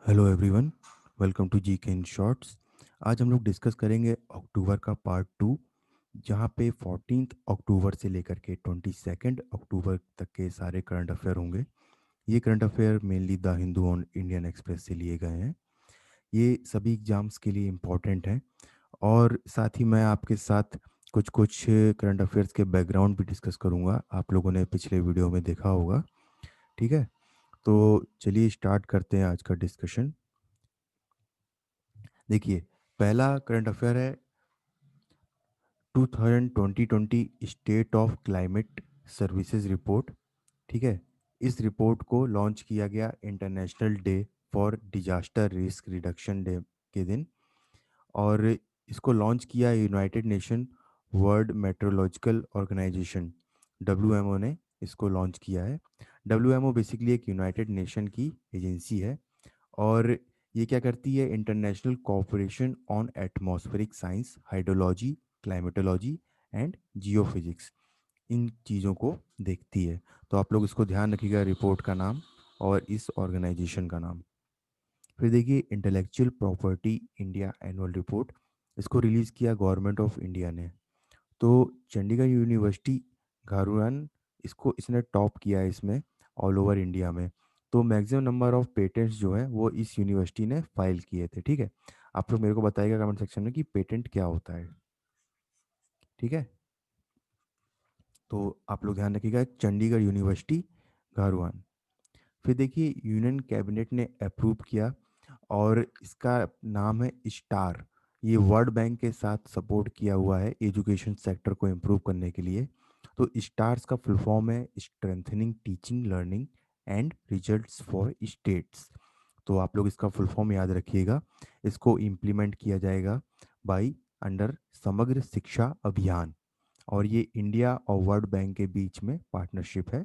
Hello everyone, welcome to GK in shorts. आज हम लोग डिस्कस करेंगे अक्टूबर का पार्ट 2, जहाँ पे 14 अक्टूबर से लेकर के 22 अक्टूबर तक के सारे करंट अफेयर होंगे। ये current affair mainly the Hindu और इंडियन एक्सप्रेस से लिए गए हैं। ये सभी एग्जाम्स के लिए इम्पोर्टेंट हैं। और साथ ही मैं आपके साथ कुछ कुछ करंट अफेयर्स के बैकग्राउंड भी डिस्कस करूँगा। आप लोगों ने पिछले वीडियो में देखा होगा। ठीक है, तो चलिए स्टार्ट करते हैं आज का डिस्कशन। देखिए, पहला करंट अफेयर है 2020 state of climate services report. ठीक है, इस रिपोर्ट को लॉन्च किया गया international day for disaster risk reduction day के दिन। और इसको लॉन्च किया United Nation World Meteorological Organization WMO ने इसको लॉन्च किया है। डब्ल्यूएमओ बेसिकली एक यूनाइटेड नेशन की एजेंसी है। और ये क्या करती है? International cooperation on atmospheric science, hydrology, climatology and geophysics, इन चीज़ों को देखती है। तो आप लोग इसको ध्यान रखिएगा, रिपोर्ट का नाम और इस ऑर्गेनाइजेशन का नाम। फिर देखिए, intellectual property India annual report, इसको रिलीज़ किया गवर्नमेंट ऑफ इंडिया ने। तो चंडीगढ़ यूनिवर्सिटी घारूआन, इसको इसने टॉप किया है इसमें ऑल ओवर इंडिया में। तो मैक्सिमम नंबर ऑफ पेटेंट्स जो है वो इस यूनिवर्सिटी ने फाइल किए थे। ठीक है, आप लोग मेरे को बताइएगा कमेंट सेक्शन में कि पेटेंट क्या होता है। ठीक है, तो आप लोग ध्यान रखिएगा, चंडीगढ़ यूनिवर्सिटी घारूआन। फिर देखिए, यूनियन कैबिनेट ने अप्रूव किया और इसका नाम है स्टार। ये वर्ल्ड बैंक के साथ सपोर्ट किया हुआ है एजुकेशन सेक्टर को इम्प्रूव करने के लिए। तो स्टार्स का फुल फॉर्म है strengthening teaching learning and results for states. तो आप लोग इसका फुल फॉर्म याद रखिएगा। इसको इम्प्लीमेंट किया जाएगा बाई अंडर समग्र शिक्षा अभियान। और ये इंडिया और वर्ल्ड बैंक के बीच में पार्टनरशिप है,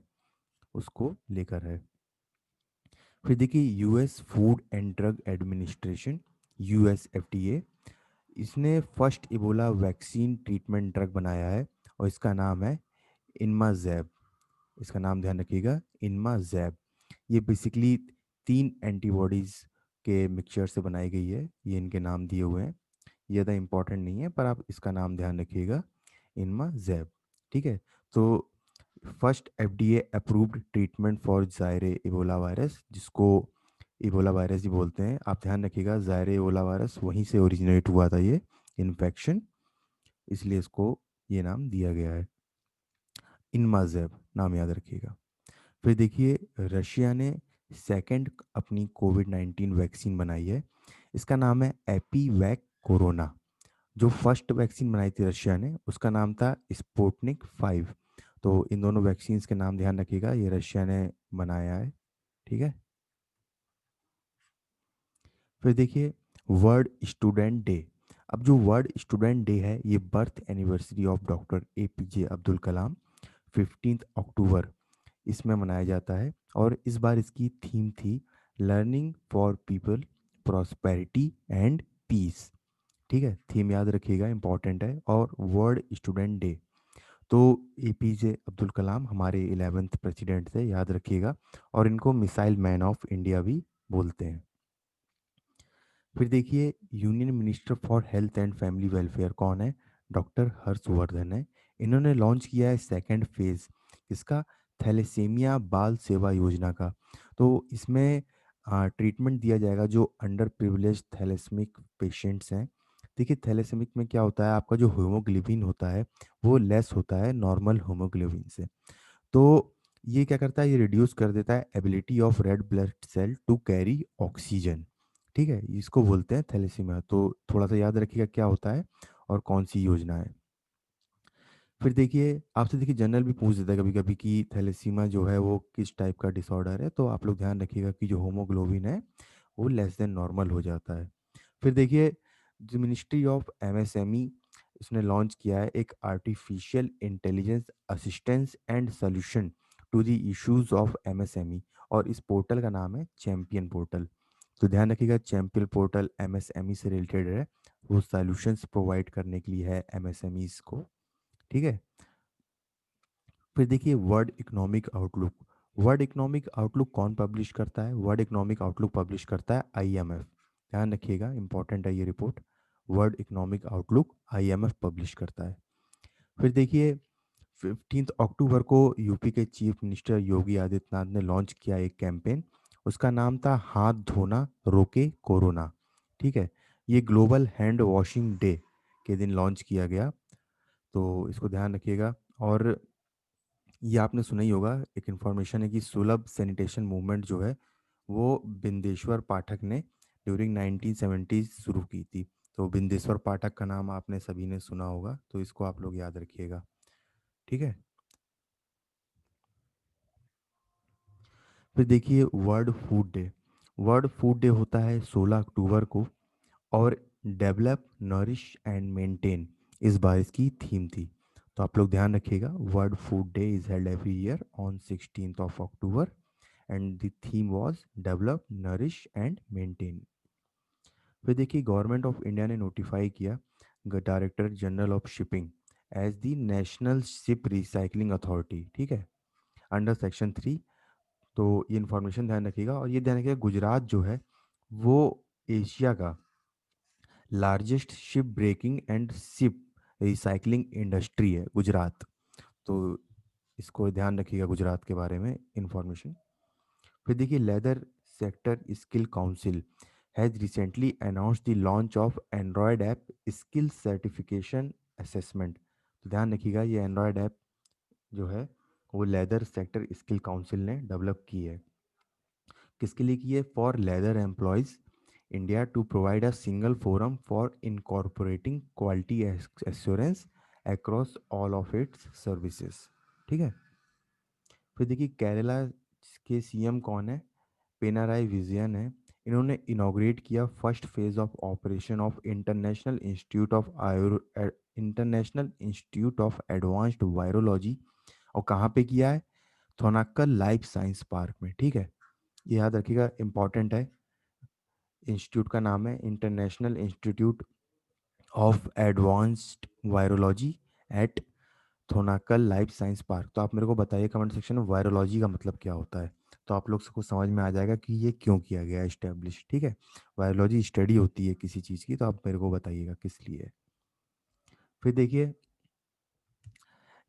उसको लेकर है। फिर देखिए, US food and drug administration, US FDA, इसने first Ebola vaccine treatment drug बनाया है और इसका नाम है इनमाज़ेब। इसका नाम ध्यान रखिएगा, इनमाज़ेब। ये बेसिकली 3 एंटीबॉडीज़ के मिक्सचर से बनाई गई है। ये इनके नाम दिए हुए हैं, ये ज़्यादा इम्पोर्टेंट नहीं है, पर आप इसका नाम ध्यान रखिएगा, इनमाज़ेब। ठीक है, तो first FDA approved treatment for Zaire Ebola virus, जिसको इबोला वायरस ही बोलते हैं। आप ध्यान रखिएगा, ज़ायरे इबोला वायरस वहीं से ओरिजिनेट हुआ था ये इन्फेक्शन, इसलिए इसको ये नाम दिया गया है। इनमाज़ेब नाम याद रखिएगा। फिर देखिए, रशिया ने सेकंड अपनी कोविड-19 वैक्सीन बनाई है। इसका नाम है एपीवैक कोरोना। जो फर्स्ट वैक्सीन बनाई थी रशिया ने, उसका नाम था स्पुतनिक 5। तो इन दोनों वैक्सीन्स के नाम ध्यान रखिएगा, ये रशिया ने बनाया है। ठीक है, फिर देखिए, वर्ल्ड स्टूडेंट डे। अब जो वर्ल्ड स्टूडेंट डे है, ये birth anniversary of doctor APJ Abdul Kalam, 15 अक्टूबर इसमें मनाया जाता है। और इस बार इसकी थीम थी learning for people, prosperity and peace. ठीक है, थीम याद रखिएगा, इंपॉर्टेंट है। और वर्ल्ड स्टूडेंट डे, तो एपीजे अब्दुल कलाम हमारे 11th प्रेसिडेंट थे, याद रखिएगा। और इनको मिसाइल मैन ऑफ इंडिया भी बोलते हैं। फिर देखिए, union minister for health and family welfare कौन है? डॉक्टर हर्षवर्धन है। इन्होंने लॉन्च किया है सेकंड फेज इसका, थैलेसीमिया बाल सेवा योजना का। तो इसमें ट्रीटमेंट दिया जाएगा जो अंडर प्रिविलेज थैलेसेमिक पेशेंट्स हैं। देखिए, थैलेसेमिक में क्या होता है, आपका जो हीमोग्लोबिन होता है वो लेस होता है नॉर्मल हीमोग्लोबिन से। तो ये क्या करता है, ये रिड्यूस कर देता है ability of red blood cell to carry oxygen. ठीक है, इसको बोलते हैं थैलेसीमिया। तो थोड़ा सा याद रखिएगा क्या होता है और कौन सी योजना है। फिर देखिए, आपसे देखिए जनरल भी पूछ देता है कभी कभी कि थैलेसीमिया जो है वो किस टाइप का डिसऑर्डर है। तो आप लोग ध्यान रखिएगा कि जो होमोग्लोबिन है वो लेस देन नॉर्मल हो जाता है। फिर देखिए, जो मिनिस्ट्री ऑफ एमएसएमई, इसने लॉन्च किया है एक artificial intelligence assistance and solution to the issues of MSME. और इस पोर्टल का नाम है चैंपियन पोर्टल। तो ध्यान रखिएगा, चैंपियन पोर्टल एमएसएमई से रिलेटेड है, वो सॉल्यूशंस प्रोवाइड करने के लिए है एमएसएमईज को। ठीक है, फिर देखिए, world economic outlook, world economic outlook कौन पब्लिश करता है? वर्ल्ड इकोनॉमिक आउटलुक पब्लिश करता है आईएमएफ। ध्यान रखिएगा, इंपॉर्टेंट है ये report. World economic outlook IMF publish करता है। फिर देखिए 15 अक्टूबर को यूपी के चीफ मिनिस्टर योगी आदित्यनाथ ने लॉन्च किया एक कैंपेन। उसका नाम था हाथ धोना रोके कोरोना। ठीक है, ये ग्लोबल हैंड वॉशिंग डे के दिन लॉन्च किया गया, तो इसको ध्यान रखिएगा। और ये आपने सुना ही होगा, एक इन्फॉर्मेशन है कि सुलभ सैनिटेशन मूवमेंट जो है वो बिंदेश्वर पाठक ने ड्यूरिंग 1970 शुरू की थी। तो बिंदेश्वर पाठक का नाम आपने सभी ने सुना होगा, तो इसको आप लोग याद रखिएगा। ठीक है। फिर देखिए world food day. World food day होता है 16 अक्टूबर को, और डेवलप नरिश एंड मेंटेन इस बार इसकी थीम थी। तो आप लोग ध्यान रखिएगा, world food day is held every year on 16 October, and the theme was develop nourish and maintain. फिर देखिए गवर्नमेंट ऑफ इंडिया ने नोटिफाई किया director general of shipping as the national ship recycling authority. ठीक है, under section 3। तो ये information ध्यान रखिएगा, और ये ध्यान रखिएगा गुजरात जो है वो एशिया का largest ship breaking and ship recycling industry है गुजरात। तो इसको ध्यान रखिएगा गुजरात के बारे में इंफॉर्मेशन। फिर देखिए leather sector skill council has recently announced the launch of android app skill certification assessment. तो ध्यान रखिएगा ये एंड्रॉयड ऐप जो है वो लेदर सेक्टर स्किल काउंसिल ने डेवलप की है। किसके लिए की है? For leather employees India to provide a single forum for incorporating quality assurance across all of its services. ठीक है। फिर देखिए केरला के सीएम कौन है? पिनाराई विजयन है। इन्होंने इनॉग्रेट किया first phase of operation of international institute of advanced virology. और कहाँ पे किया है? थोनाक्कल लाइफ साइंस पार्क में। ठीक है, ये याद रखिएगा, इंपॉर्टेंट है। इंस्टीट्यूट का नाम है international institute of advanced virology at Thonakkal life science park. तो आप मेरे को बताइए कमेंट सेक्शन में वायरोलॉजी का मतलब क्या होता है, तो आप लोग को समझ में आ जाएगा कि ये क्यों किया गया है इस्टेब्लिश। ठीक है, वायरोलॉजी स्टडी होती है किसी चीज़ की, तो आप मेरे को बताइएगा किस लिए। फिर देखिए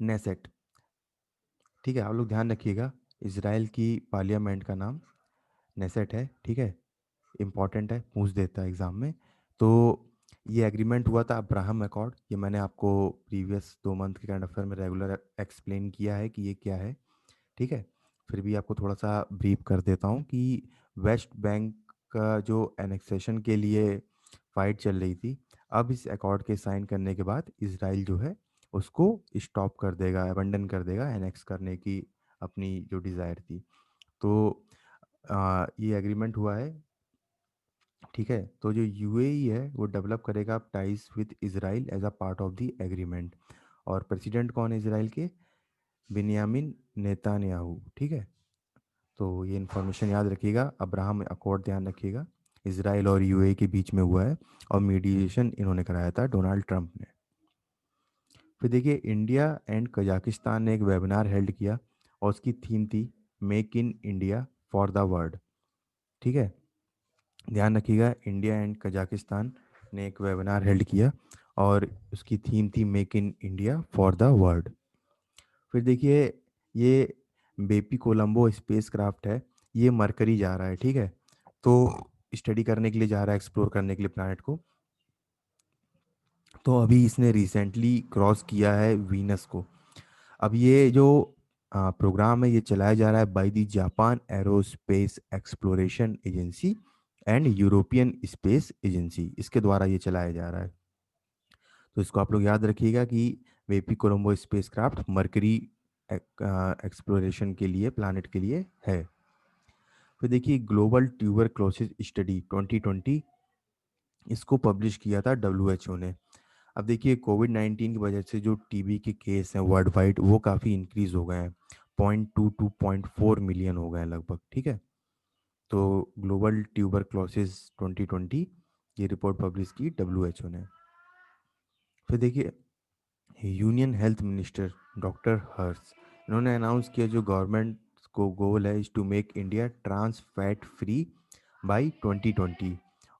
नेसेट। ठीक है, आप लोग ध्यान रखिएगा, इसराइल की पार्लियामेंट का नाम नेसेट है। ठीक है, इम्पॉर्टेंट है, पूछ देता है एग्ज़ाम में। तो ये एग्रीमेंट हुआ था अब्राहम अकॉर्ड, ये मैंने आपको प्रीवियस 2 मंथ के करंट अफेयर में रेगुलर एक्सप्लेन किया है कि ये क्या है। ठीक है, फिर भी आपको थोड़ा सा ब्रीफ कर देता हूँ कि वेस्ट बैंक का जो एनेक्सेशन के लिए फाइट चल रही थी, अब इस अकॉर्ड के साइन करने के बाद इसराइल जो है उसको स्टॉप कर देगा, अबंडन कर देगा एनेक्स करने की अपनी जो डिज़ायर थी। तो ये एग्रीमेंट हुआ है। ठीक है, तो जो यूएई है वो डेवलप करेगा ties with Israel as a part of the agreement. और प्रेसिडेंट कौन है इसराइल के? Benjamin Netanyahu. ठीक है, तो ये इन्फॉर्मेशन याद रखिएगा, अब्राहम अकॉर्ड ध्यान रखिएगा, इसराइल और यूएई के बीच में हुआ है, और मीडिएशन इन्होंने कराया था डोनाल्ड ट्रंप ने। फिर देखिए इंडिया एंड कजाकिस्तान ने एक वेबिनार हेल्ड किया, और उसकी थीम थी make in India for the world. ठीक है, ध्यान रखिएगा, इंडिया एंड कजाकिस्तान ने एक वेबिनार हेल्ड किया, और उसकी थीम थी make in India for the world. फिर देखिए ये बेपी कोलंबो स्पेस क्राफ्ट है, ये मरकरी जा रहा है। ठीक है, तो स्टडी करने के लिए जा रहा है, एक्सप्लोर करने के लिए प्लैनेट को। तो अभी इसने रिसेंटली क्रॉस किया है वीनस को। अब ये जो प्रोग्राम है ये चलाया जा रहा है by the Japan aerospace exploration agency and European space agency, इसके द्वारा ये चलाया जा रहा है। तो इसको आप लोग याद रखिएगा कि वेपी कोलंबो स्पेसक्राफ्ट मरकरी एक्सप्लोरेशन के लिए, प्लानट के लिए है। फिर देखिए ग्लोबल ट्यूबरक्लोसिस स्टडी 2020, इसको पब्लिश किया था डब्ल्यूएचओ ने। अब देखिए कोविड-19 की वजह से जो टीबी के केस हैं वर्ल्ड वाइड वो काफ़ी इंक्रीज हो गए हैं, 0.22-0.4 मिलियन हो गए हैं लगभग। ठीक है, तो ग्लोबल ट्यूबरक्लोसिस 2020 ये रिपोर्ट पब्लिश की डब्ल्यूएचओ ने। फिर देखिए union health minister doctor Harsh, इन्होंने अनाउंस किया जो गवर्नमेंट को गोल है is to make India trans fat free by 2020।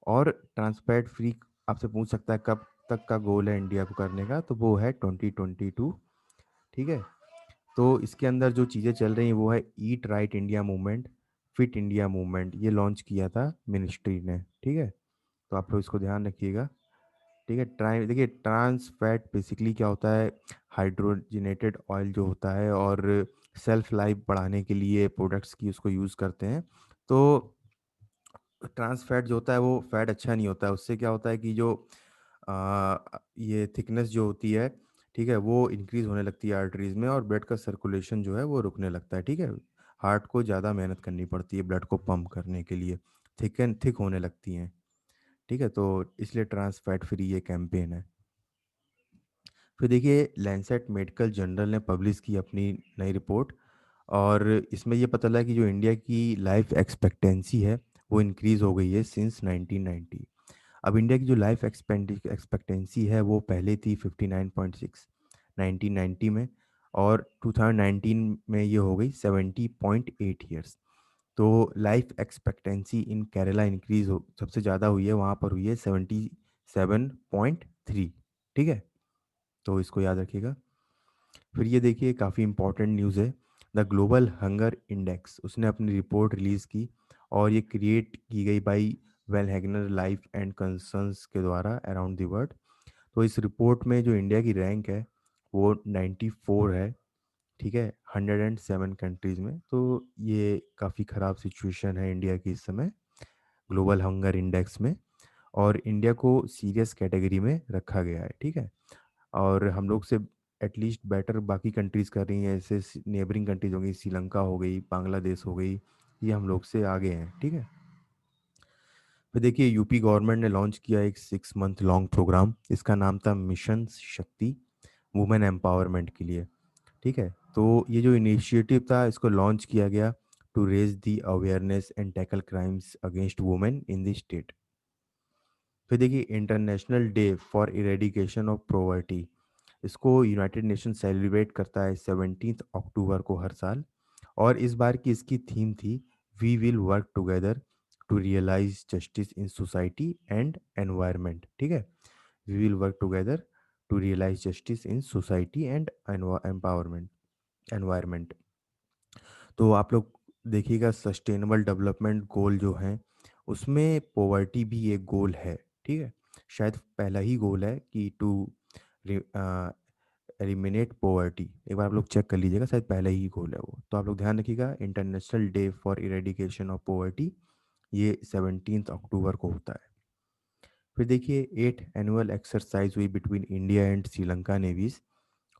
और ट्रांस फैट फ्री आपसे पूछ सकता है कब तक का गोल है इंडिया को करने का, तो वो है 2022। ठीक है। तो इसके अंदर जो चीज़ें चल रही हैं वो है eat right India movement, fit India movement, ये लॉन्च किया था मिनिस्ट्री ने। ठीक है। तो आप लोग इसको ध्यान रखिएगा। ठीक है। देखिए ट्रांस फैट बेसिकली क्या होता है, हाइड्रोजनेटेड ऑयल जो होता है, और सेल्फ लाइफ बढ़ाने के लिए प्रोडक्ट्स की उसको यूज़ करते हैं। तो ट्रांस फैट जो होता है वो फैट अच्छा नहीं होता है, उससे क्या होता है कि जो ये थिकनेस जो होती है, ठीक है, वो इंक्रीज होने लगती है आर्टरीज में, और ब्लड का सर्कुलेशन जो है वो रुकने लगता है। ठीक है। हार्ट को ज़्यादा मेहनत करनी पड़ती है ब्लड को पंप करने के लिए, थिक होने लगती हैं। ठीक है। तो इसलिए ट्रांस फैट फ्री ये कैंपेन है। फिर देखिए लैंसेट मेडिकल जर्नल ने पब्लिश की अपनी नई रिपोर्ट, और इसमें ये पता लगा कि जो इंडिया की लाइफ एक्सपेक्टेंसी है वो इंक्रीज़ हो गई है सिंस 1990। अब इंडिया की जो लाइफ एक्सपेक्टेंसी है वो पहले थी 59.6 1990 में, और 2019 में ये हो गई 70.8 ईयर्स। तो लाइफ एक्सपेक्टेंसी इन केरला इंक्रीज हो सबसे ज़्यादा हुई है, वहाँ पर हुई है 77.3। ठीक है। तो इसको याद रखिएगा। फिर ये देखिए काफ़ी इंपॉर्टेंट न्यूज़ है, द ग्लोबल हंगर इंडेक्स उसने अपनी रिपोर्ट रिलीज़ की, और ये क्रिएट की गई बाई वेलहैगनर लाइफ एंड कंसर्न्स के द्वारा अराउंड द वर्ल्ड। तो इस रिपोर्ट में जो इंडिया की रैंक है वो 94 है। ठीक है। 107 कंट्रीज़ में। तो ये काफ़ी ख़राब सिचुएशन है इंडिया की इस समय ग्लोबल हंगर इंडेक्स में, और इंडिया को सीरियस कैटेगरी में रखा गया है। ठीक है। और हम लोग से एटलीस्ट बेटर बाकी कंट्रीज़ कर रही हैं, जैसे नेबरिंग कंट्रीज हो गई, श्रीलंका हो गई, बांग्लादेश हो गई, ये हम लोग से आगे हैं। ठीक है। फिर देखिए यूपी गवर्नमेंट ने लॉन्च किया एक 6 मंथ लॉन्ग प्रोग्राम, इसका नाम था मिशन शक्ति, वुमेन एम्पावरमेंट के लिए। ठीक है। तो ये जो इनिशिएटिव था इसको लॉन्च किया गया to raise the awareness and tackle crimes against women in the state. फिर देखिए international day for eradication of poverty, इसको यूनाइटेड नेशन सेलिब्रेट करता है 17 अक्टूबर को हर साल, और इस बार की इसकी थीम थी we will work together to realise justice in society and environment. ठीक है। We will work together to realise justice in society and empowerment environment. तो आप लोग देखिएगा सस्टेनेबल डेवलपमेंट गोल जो हैं उसमें पोवर्टी भी एक गोल है। ठीक है। शायद पहला ही गोल है कि टू एलिमिनेट पोवर्टी, एक बार आप लोग चेक कर लीजिएगा, शायद पहला ही गोल है वो। तो आप लोग ध्यान रखिएगा international day for eradication of poverty ये 17 अक्टूबर को होता है। फिर देखिए 8 एनुअल एक्सरसाइज हुई between India and Sri Lanka navies,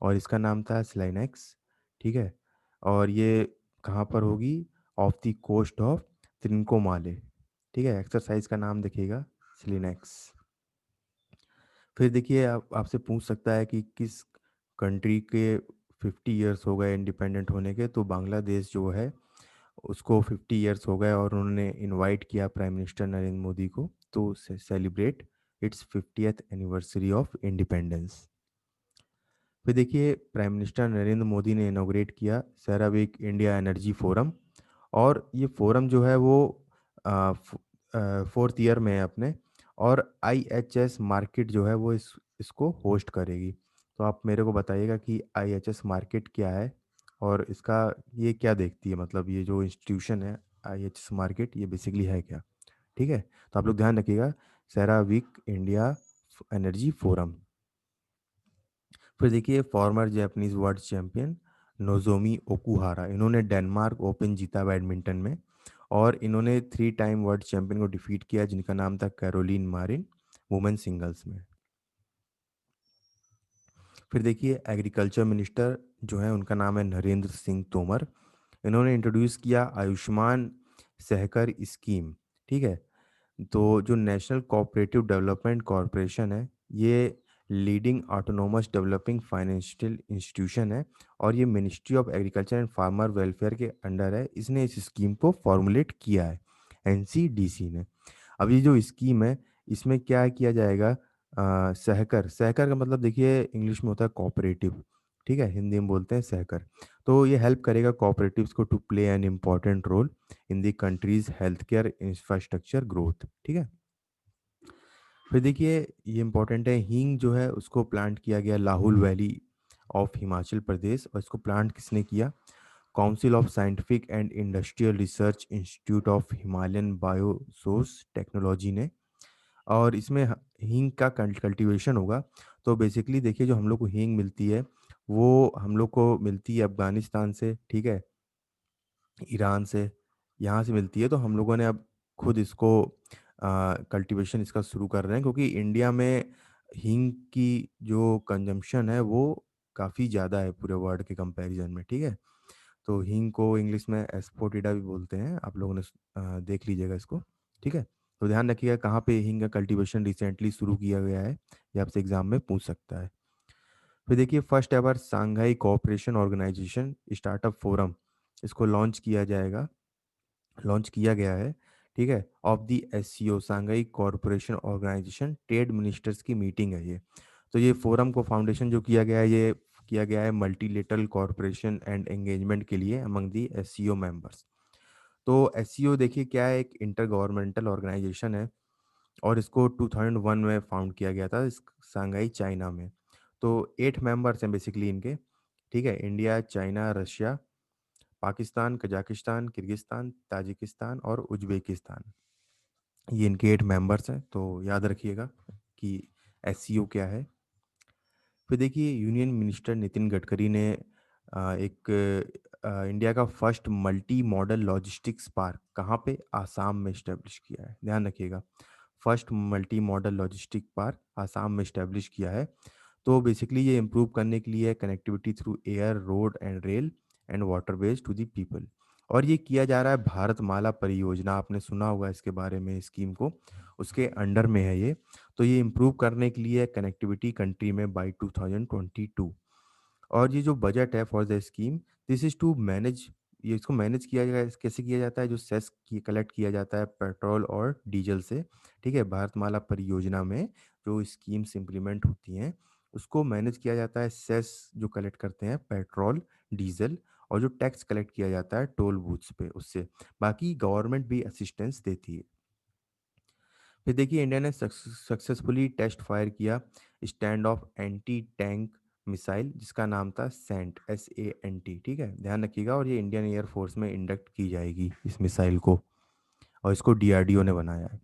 और इसका नाम था स्लाइनेक्स। ठीक है। और ये कहाँ पर होगी, ऑफ द कोस्ट ऑफ त्रिनकोमाले। ठीक है। एक्सरसाइज का नाम देखिएगा स्लिनेक्स। फिर देखिए आपसे पूछ सकता है कि किस कंट्री के 50 ईयर्स हो गए इंडिपेंडेंट होने के, तो बांग्लादेश जो है उसको 50 ईयर्स हो गए, और उन्होंने इनवाइट किया प्राइम मिनिस्टर नरेंद्र मोदी को तो celebrate it's 50th anniversary of independence. फिर देखिए प्राइम मिनिस्टर नरेंद्र मोदी ने इनोग्रेट किया सेरावीक इंडिया एनर्जी फोरम, और ये फोरम जो है वो 4th ईयर में है अपने, और आईएचएस मार्केट जो है वो इसको होस्ट करेगी। तो आप मेरे को बताइएगा कि आईएचएस मार्केट क्या है, और इसका ये क्या देखती है, मतलब ये जो इंस्टीट्यूशन है आईएचएस मार्केट ये बेसिकली है क्या। ठीक है। तो आप लोग ध्यान रखिएगा सेरावीक इंडिया एनर्जी फोरम। फिर देखिए farmer Japanese world champion Nozomi Okuhara, इन्होंने डेनमार्क ओपन जीता बैडमिंटन में, और इन्होंने 3 टाइम वर्ल्ड चैंपियन को डिफीट किया जिनका नाम था कैरोलिन मारिन वुमेन सिंगल्स में। फिर देखिए एग्रीकल्चर मिनिस्टर जो है उनका नाम है नरेंद्र सिंह तोमर, इन्होंने इंट्रोड्यूस किया आयुष्मान सहकर स्कीम। ठीक है। तो जो नेशनल कोऑपरेटिव डेवलपमेंट कॉरपोरेशन है ये leading autonomous developing financial institution है, और ये ministry of agriculture and farmer welfare के अंडर है, इसने इस स्कीम को फॉर्मुलेट किया है एनसीडीसी ने। अब ये जो स्कीम है इसमें क्या किया जाएगा, सहकर सहकर का मतलब देखिए इंग्लिश में होता है कोऑपरेटिव। ठीक है, हिंदी में बोलते हैं सहकर। तो ये हेल्प करेगा कोऑपरेटिव्स को to play an important role in the country's health care infrastructure growth. ठीक है, फिर देखिए ये इंपॉर्टेंट है, हींग जो है उसको प्लांट किया गया लाहौल वैली ऑफ हिमाचल प्रदेश, और इसको प्लांट किसने किया? Council of scientific and industrial research institute of Himalayan bioresource technology ने। और इसमें हींग का कल्टीवेशन होगा। तो बेसिकली देखिए जो हम लोग को हींग मिलती है वो हम लोग को मिलती है अफगानिस्तान से, ठीक है, ईरान से, यहाँ से मिलती है। तो हम लोगों ने अब खुद इसको कल्टीवेशन इसका शुरू कर रहे हैं, क्योंकि इंडिया में हींग की जो कंजम्पशन है वो काफ़ी ज़्यादा है पूरे वर्ल्ड के कंपैरिजन में। ठीक है, तो हींग को इंग्लिश में एस्फोटिडा भी बोलते हैं, आप लोगों ने देख लीजिएगा इसको। ठीक है, तो ध्यान रखिएगा कहाँ पे हींग का कल्टीवेशन रिसेंटली शुरू किया गया है, ये आपसे एग्जाम में पूछ सकता है। फिर देखिए first ever Shanghai cooperation organisation startup forum, इसको लॉन्च किया गया है। ठीक है, of the SCO Shanghai corporation organisation trade ministers की मीटिंग है ये। तो ये फोरम को फाउंडेशन जो किया गया है, ये किया गया है मल्टीलेटरल कॉरपोरेशन एंड एंगेजमेंट के लिए अमंग दी एससीओ मेंबर्स। तो एससीओ देखिए क्या है, एक इंटर गवर्नमेंटल ऑर्गेनाइजेशन है, और इसको 2001 में फाउंड किया गया था इस सांघाई चाइना में। तो 8 मेंबर्स हैं बेसिकली इनके। ठीक है, India, China, Russia, Pakistan, Kazakhstan, Kyrgyzstan, Tajikistan और उज्बेकिस्तान, ये इनके 8 मेंबर्स हैं। तो याद रखिएगा कि एससीओ क्या है। फिर देखिए यूनियन मिनिस्टर नितिन गडकरी ने एक इंडिया का first multi modal logistics park कहाँ पे, आसाम में इस्टेब्लिश किया है। ध्यान रखिएगा, first multi modal logistic park Assam में इस्टेब्लिश किया है। तो बेसिकली ये इम्प्रूव करने के लिए connectivity through air, road and rail and waterways to the people. और ये किया जा रहा है भारतमाला परियोजना, आपने सुना होगा इसके बारे में, स्कीम को, उसके अंडर में है ये। तो ये इम्प्रूव करने के लिए कनेक्टिविटी कंट्री में बाई 2022। और ये जो बजट है for the scheme, this is to manage, ये इसको मैनेज किया जाएगा, कैसे किया जाता है, जो सेस की कलेक्ट किया जाता है पेट्रोल और डीजल से। ठीक है, भारतमाला परियोजना में जो स्कीम्स इम्प्लीमेंट होती हैं उसको मैनेज किया जाता है, सेस जो कलेक्ट करते हैं पेट्रोल, डीजल, और जो टैक्स कलेक्ट किया जाता है टोल बूथ्स पे उससे। बाकी गवर्नमेंट भी असिस्टेंस देती है। फिर देखिए इंडिया ने सक्सेसफुली टेस्ट फायर किया stand of anti tank missile, जिसका नाम था सेंट, SANT। ठीक है, ध्यान रखिएगा, और ये इंडियन एयरफोर्स में इंडक्ट की जाएगी इस मिसाइल को, और इसको DRDO ने बनाया है।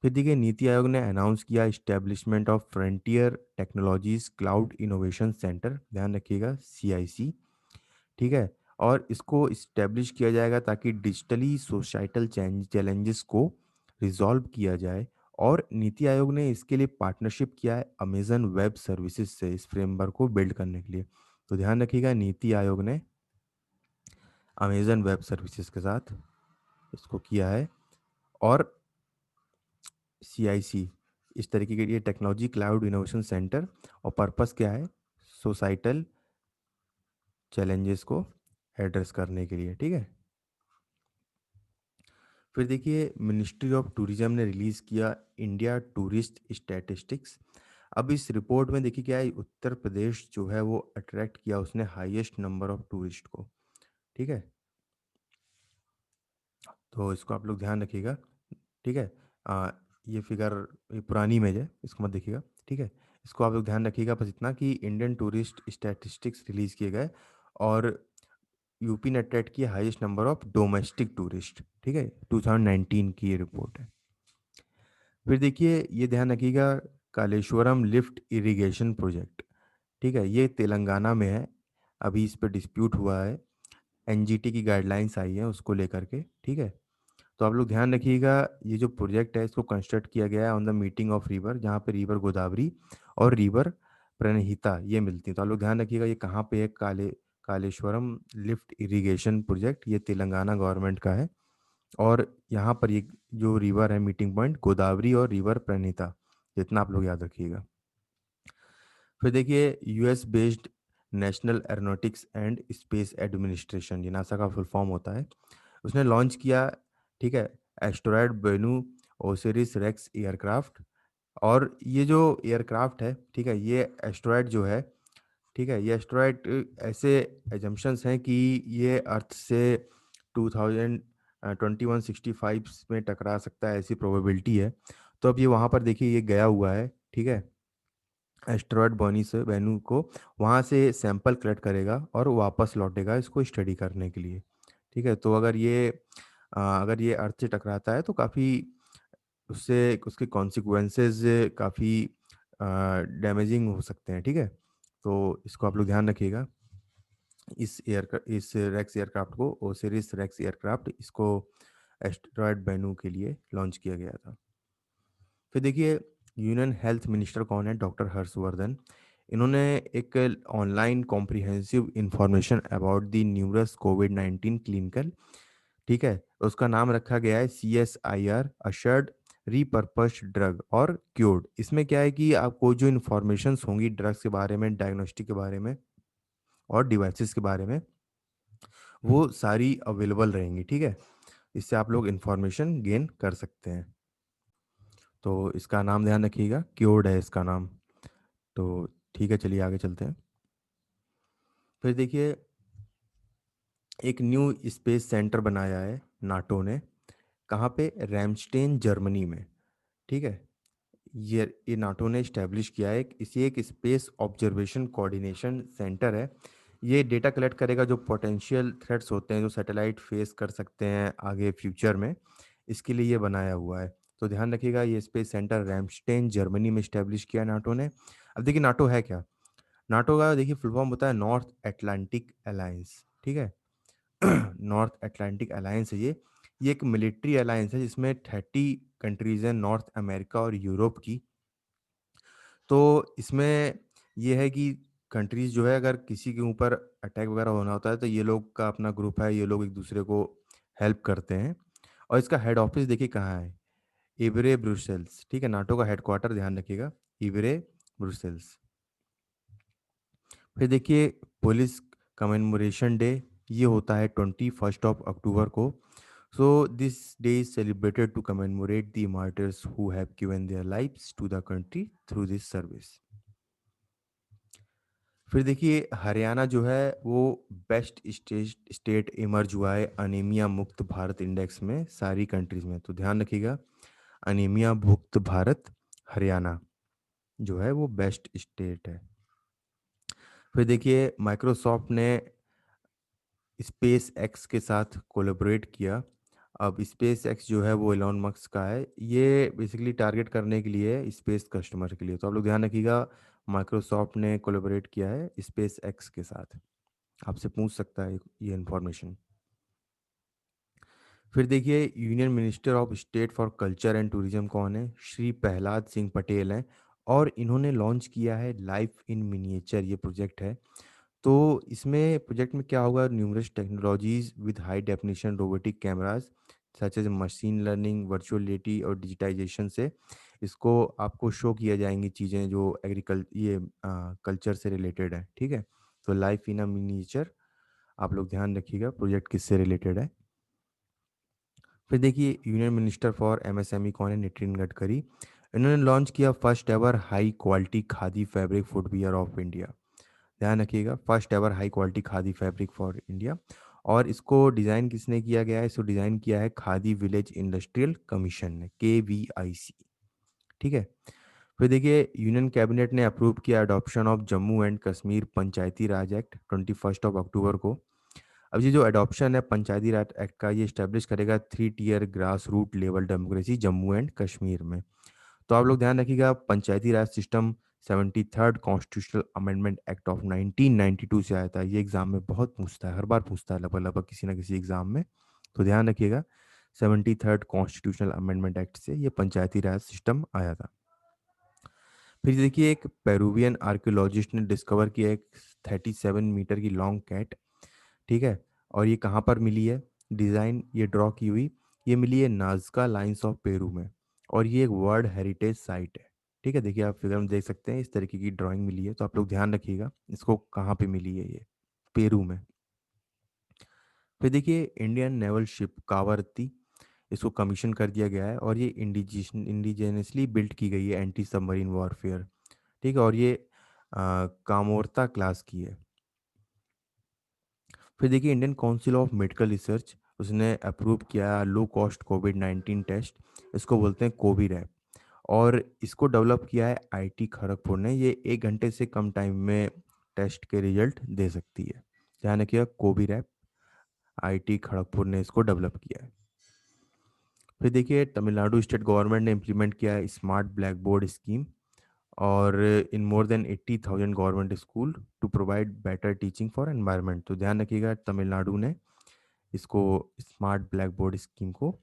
फिर देखिए नीति आयोग ने अनाउंस किया establishment of frontier technologies cloud innovation centre, ध्यान रखिएगा CIC। ठीक है, और इसको इस्टेब्लिश किया जाएगा ताकि डिजिटली सोसाइटल चैलेंजेस को रिजॉल्व किया जाए। और नीति आयोग ने इसके लिए पार्टनरशिप किया है अमेजन वेब सर्विसेज से, इस फ्रेमवर्क को बिल्ड करने के लिए। तो ध्यान रखिएगा नीति आयोग ने अमेजन वेब सर्विसेज के साथ इसको किया है। और CIC इस तरीके के, ये टेक्नोलॉजी क्लाउड इनोवेशन सेंटर, और पर्पस क्या है, सोसाइटल चैलेंजेस को एड्रेस करने के लिए। ठीक है, फिर देखिए मिनिस्ट्री ऑफ टूरिज्म ने रिलीज़ किया इंडिया टूरिस्ट स्टैटिस्टिक्स। अब इस रिपोर्ट में देखिए क्या है, उत्तर प्रदेश जो है वो अट्रैक्ट किया उसने हाईएस्ट नंबर ऑफ टूरिस्ट को। ठीक है, तो इसको आप लोग ध्यान रखिएगा। ठीक है, ये फिगर, ये पुरानी इमेज है, इसको मत देखिएगा। ठीक है, इसको आप लोग ध्यान रखिएगा, बस इतना कि इंडियन टूरिस्ट स्टैटिस्टिक्स रिलीज़ किए गए, और यूपी ने अट्रैक्ट किया highest number of domestic tourist. ठीक है, 2019 की ये रिपोर्ट है। फिर देखिए ये ध्यान रखिएगा, कालेश्वरम लिफ्ट इरिगेशन प्रोजेक्ट, ठीक है, ये तेलंगाना में है। अभी इस पर डिस्प्यूट हुआ है, NGT की गाइडलाइंस आई है उसको लेकर के। ठीक है, तो आप लोग ध्यान रखिएगा, ये जो प्रोजेक्ट है इसको कंस्ट्रक्ट किया गया है on the meeting of river, जहाँ पे रिवर गोदावरी और रिवर प्रणहिता ये मिलती हैं। तो आप लोग ध्यान रखिएगा ये कहाँ पे है, कालेश्वरम लिफ्ट इरिगेशन प्रोजेक्ट, ये तेलंगाना गवर्नमेंट का है। और यहाँ पर ये जो रिवर है मीटिंग पॉइंट, गोदावरी और रिवर प्रणीता, इतना आप लोग याद रखिएगा। फिर देखिए US based national aeronautics and space administration, ये नासा का फुल फॉर्म होता है, उसने लॉन्च किया, ठीक है, asteroid Bennu Osiris Rex aircraft. और ये जो एयरक्राफ्ट है, ठीक है, ये एस्ट्रॉयड जो है ठीक है, ये एस्टेरॉयड ऐसे एजम्पशंस हैं कि ये अर्थ से 2165 में टकरा सकता है, ऐसी प्रोबेबिलिटी है। तो अब ये वहाँ पर देखिए ये गया हुआ है, ठीक है, एस्टेरॉयड बॉनी से वेन्यू को, वहाँ से सैंपल कलेक्ट करेगा और वापस लौटेगा इसको स्टडी करने के लिए। ठीक है, तो अगर ये अर्थ से टकराता है तो काफ़ी उससे उसके कॉन्सिक्वेंसेस काफ़ी डैमेजिंग हो सकते हैं। ठीक है, तो इसको आप लोग ध्यान रखिएगा। इस रेक्स एयरक्राफ्ट को, ओसिरिस रेक्स एयरक्राफ्ट, इसको एस्टेरॉयड बेनू के लिए लॉन्च किया गया था। फिर देखिए यूनियन हेल्थ मिनिस्टर कौन है, डॉक्टर हर्षवर्धन। इन्होंने एक online comprehensive information about the numerous covid clinical, ठीक है, उसका नाम रखा गया है CSIR अशर्ड रीपर्पस्ड ड्रग और क्योर्ड। इसमें क्या है कि आपको जो इन्फॉर्मेशंस होंगी ड्रग्स के बारे में, डायग्नोस्टिक के बारे में और डिवाइसेस के बारे में, वो सारी अवेलेबल रहेंगी। ठीक है, इससे आप लोग इन्फॉर्मेशन गेन कर सकते हैं। तो इसका नाम ध्यान रखिएगा, क्योर्ड है इसका नाम। तो ठीक है, चलिए आगे चलते हैं। फिर देखिए एक न्यू स्पेस सेंटर बनाया है नाटो ने। कहाँ पे, रैमस्टेन जर्मनी में। ठीक है, ये नाटो ने इस्टेब्लिश किया है, इसी एक स्पेस ऑब्जर्वेशन कोऑर्डिनेशन सेंटर है। ये डेटा कलेक्ट करेगा जो पोटेंशियल थ्रेट्स होते हैं जो सैटेलाइट फेस कर सकते हैं आगे फ्यूचर में, इसके लिए ये बनाया हुआ है। तो ध्यान रखिएगा, ये स्पेस सेंटर रैमस्टेन जर्मनी में इस्टेब्लिश किया नाटो ने। अब देखिए नाटो है क्या। नाटो का देखिए फुल फॉर्म होता है नॉर्थ अटलांटिक अलायंस। ठीक है, नॉर्थ अटलांटिक अलायंस है ये एक मिलिट्री अलायंस है जिसमें 30 कंट्रीज हैं, नॉर्थ अमेरिका और यूरोप की। तो इसमें ये है कि कंट्रीज जो है अगर किसी के ऊपर अटैक वगैरह होना होता है तो ये लोग का अपना ग्रुप है, ये लोग एक दूसरे को हेल्प करते हैं। और इसका हेड ऑफिस देखिए कहाँ है, इवरे ब्रुसेल्स। ठीक है, नाटो का हेडक्वार्टर ध्यान रखिएगा, इवरे ब्रुसेल्स। फिर देखिए पुलिस कमेमोरेशन डे, ये होता है 21 अक्टूबर को। So this day is celebrated to commemorate the martyrs who have given their lives to the country through this service. फिर देखिए हरियाणा जो है वो बेस्ट स्टेट इमर्ज हुआ है अनीमिया मुक्त भारत इंडेक्स में सारी कंट्रीज में। तो ध्यान रखिएगा, अनीमिया मुक्त भारत, हरियाणा जो है वो बेस्ट स्टेट है। फिर देखिए माइक्रोसॉफ्ट ने स्पेस एक्स के साथ कोलैबोरेट किया। अब स्पेस एक्स जो है वो एलॉन मस्क का है, ये बेसिकली टारगेट करने के लिए स्पेस कस्टमर के लिए। तो आप लोग ध्यान रखिएगा, माइक्रोसॉफ्ट ने कोलैबोरेट किया है स्पेस एक्स के साथ। आपसे पूछ सकता है ये इन्फॉर्मेशन। फिर देखिए union minister of state for culture and tourism कौन है, श्री प्रहलाद सिंह पटेल हैं। और इन्होंने लॉन्च किया है लाइफ इन मिनिएचर, ये प्रोजेक्ट है। तो इसमें प्रोजेक्ट में क्या होगा, numerous technologies with high definition robotic cameras such as machine learning, virtual reality और डिजिटाइजेशन से इसको आपको शो किया जाएंगी चीज़ें जो ये कल्चर से रिलेटेड है। ठीक है, तो लाइफ इन अ मिनिएचर आप लोग ध्यान रखिएगा प्रोजेक्ट किससे रिलेटेड है। फिर देखिए यूनियन मिनिस्टर फॉर MSME कौन है, नितिन गडकरी। इन्होंने लॉन्च किया first ever high quality khadi fabric footwear of India. ध्यान रखिएगा, first ever high quality khadi fabric for India. और इसको डिज़ाइन किसने किया गया है, इसको डिज़ाइन किया है खादी विलेज इंडस्ट्रियल कमीशन ने, KVIC। ठीक है, फिर देखिए यूनियन कैबिनेट ने अप्रूव किया adoption of Jammu and Kashmir Panchayati Raj act 21 अक्टूबर को। अब ये जो अडॉप्शन है पंचायती राज एक्ट का, ये स्टैब्लिश करेगा 3 tier grass root level democracy Jammu and Kashmir में। तो आप लोग ध्यान रखिएगा, Panchayati Raj system 73rd constitutional amendment act of 1992 से आया था। ये एग्जाम में बहुत पूछता है, हर बार पूछता है लगभग लगभग किसी ना किसी एग्जाम में। तो ध्यान रखिएगा, 73rd कॉन्स्टिट्यूशनल अमेंडमेंट एक्ट से ये पंचायती राज सिस्टम आया था। फिर देखिए एक पेरुवियन आर्कियोलॉजिस्ट ने डिस्कवर किया एक 37 मीटर की लॉन्ग कैट। ठीक है, और ये कहाँ पर मिली है, डिज़ाइन ये ड्रॉ की हुई, ये मिली है नाज़का लाइंस ऑफ पेरू में। और ये एक वर्ल्ड हेरिटेज साइट है। ठीक है, देखिए आप फिगर में देख सकते हैं इस तरीके की ड्राइंग मिली है। तो आप लोग ध्यान रखिएगा इसको कहाँ पे मिली है, ये पेरू में। फिर देखिए इंडियन नेवल शिप कावरत्ती, इसको कमीशन कर दिया गया है और ये इंडिजीनियसली बिल्ट की गई है एंटी सबमरीन वॉरफेयर। ठीक है, और ये कामोर्ता क्लास की है। फिर देखिए Indian council of medical research, उसने अप्रूव किया लो कॉस्ट कोविड 19 टेस्ट, इसको बोलते हैं कोविड ऐप। और इसको डेवलप किया है आईटी खड़गपुर ने। ये 1 घंटे से कम टाइम में टेस्ट के रिजल्ट दे सकती है। ध्यान रखिएगा, कोविड ऐप आईटी खड़गपुर ने इसको डेवलप किया है। फिर देखिए तमिलनाडु स्टेट गवर्नमेंट ने इम्प्लीमेंट किया है स्मार्ट ब्लैक बोर्ड स्कीम, और in more than 80,000 government school to provide better teaching for environment. तो ध्यान रखिएगा, तमिलनाडु ने इसको स्मार्ट ब्लैक बोर्ड स्कीम को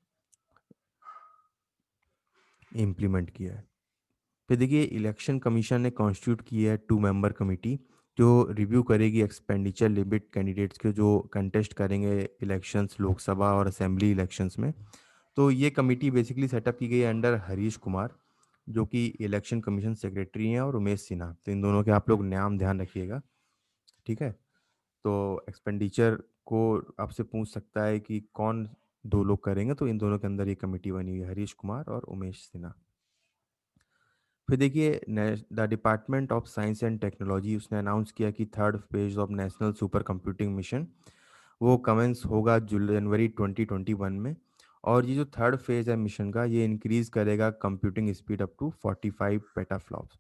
इम्प्लीमेंट किया है। फिर देखिए इलेक्शन कमीशन ने कॉन्स्टिट्यूट की है 2 मेंबर कमेटी, जो रिव्यू करेगी एक्सपेंडिचर लिमिट कैंडिडेट्स के जो कंटेस्ट करेंगे इलेक्शंस लोकसभा और असेंबली इलेक्शंस में। तो ये कमेटी बेसिकली सेटअप की गई है अंडर हरीश कुमार, जो कि इलेक्शन कमीशन सेक्रेटरी हैं, और उमेश सिन्हा। तो इन दोनों के आप लोग नाम ध्यान रखिएगा, ठीक है। तो एक्सपेंडिचर को आपसे पूछ सकता है कि कौन 2 लोग करेंगे, तो इन दोनों के अंदर ये कमेटी बनी हुई है, हरीश कुमार और उमेश सिन्हा। फिर देखिए the department of science and technology, उसने अनाउंस किया कि 3rd phase of national super computing mission वो कमेंस होगा जनवरी 2021 में। और ये जो 3rd फेज है मिशन का, ये इंक्रीज करेगा computing speed up to 45 petaflops.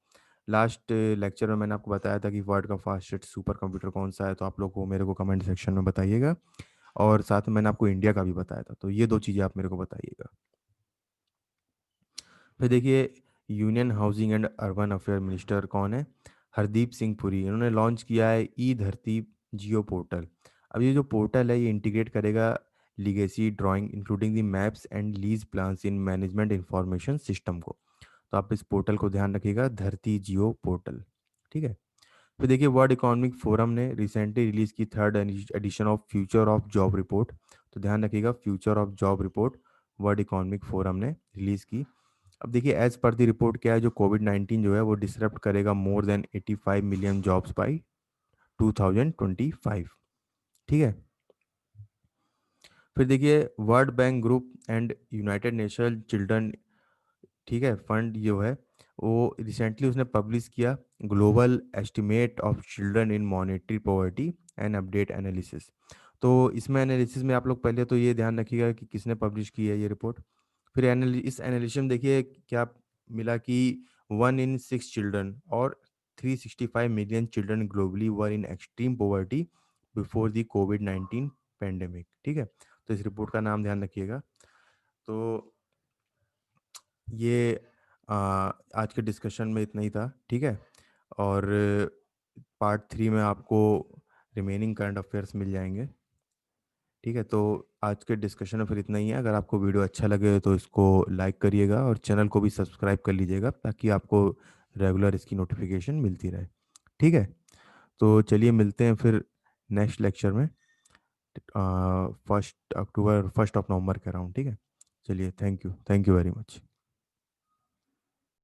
Last lecture में मैंने आपको बताया था कि वर्ल्ड का फास्टेस्ट सुपर कंप्यूटर कौन सा है, तो आप लोग को मेरे को कमेंट सेक्शन में बताइएगा। और साथ में मैंने आपको इंडिया का भी बताया था, तो ये 2 चीज़ें आप मेरे को बताइएगा। फिर देखिए union housing and urban affair minister कौन है, हरदीप सिंह पुरी। इन्होंने लॉन्च किया है ई धरती जियो पोर्टल। अब ये जो पोर्टल है ये इंटीग्रेट करेगा legacy drawing including the maps and lease plans in management information system को। तो आप इस पोर्टल को ध्यान रखिएगा, धरती जियो पोर्टल, ठीक है। फिर देखिए वर्ल्ड इकोनॉमिक फोरम ने रिसेंटली रिलीज की 3rd edition of future of job report. तो ध्यान रखिएगा, future of job report world economic forum ने रिलीज की। अब देखिए एज पर दी रिपोर्ट क्या है, जो कोविड 19 जो है वो डिसरप्ट करेगा more than 85 million jobs by 2025, ठीक है। फिर देखिए world bank group and United nation children, ठीक है, फंड जो है वो रिसेंटली उसने पब्लिश किया global estimate of children in monetary poverty and update analysis. तो इसमें एनालिसिस में आप लोग पहले तो ये ध्यान रखिएगा कि किसने पब्लिश की है ये रिपोर्ट। फिर इस एनालिसिस में देखिए क्या मिला कि 1 in 6 चिल्ड्रन और 365 million children globally were in extreme poverty before the Covid 19 pandemic, ठीक है। तो इस रिपोर्ट का नाम ध्यान रखिएगा। तो ये आज के डिस्कशन में इतना ही था, ठीक है। और पार्ट 3 में आपको रिमेनिंग करंट अफेयर्स मिल जाएंगे, ठीक है। तो आज के डिस्कशन में फिर इतना ही है। अगर आपको वीडियो अच्छा लगे तो इसको लाइक करिएगा और चैनल को भी सब्सक्राइब कर लीजिएगा, ताकि आपको रेगुलर इसकी नोटिफिकेशन मिलती रहे, ठीक है। तो चलिए मिलते हैं फिर नेक्स्ट लेक्चर में 1 अक्टूबर 1 नवंबर के अराउंड, ठीक है। चलिए, थैंक यू वेरी मच।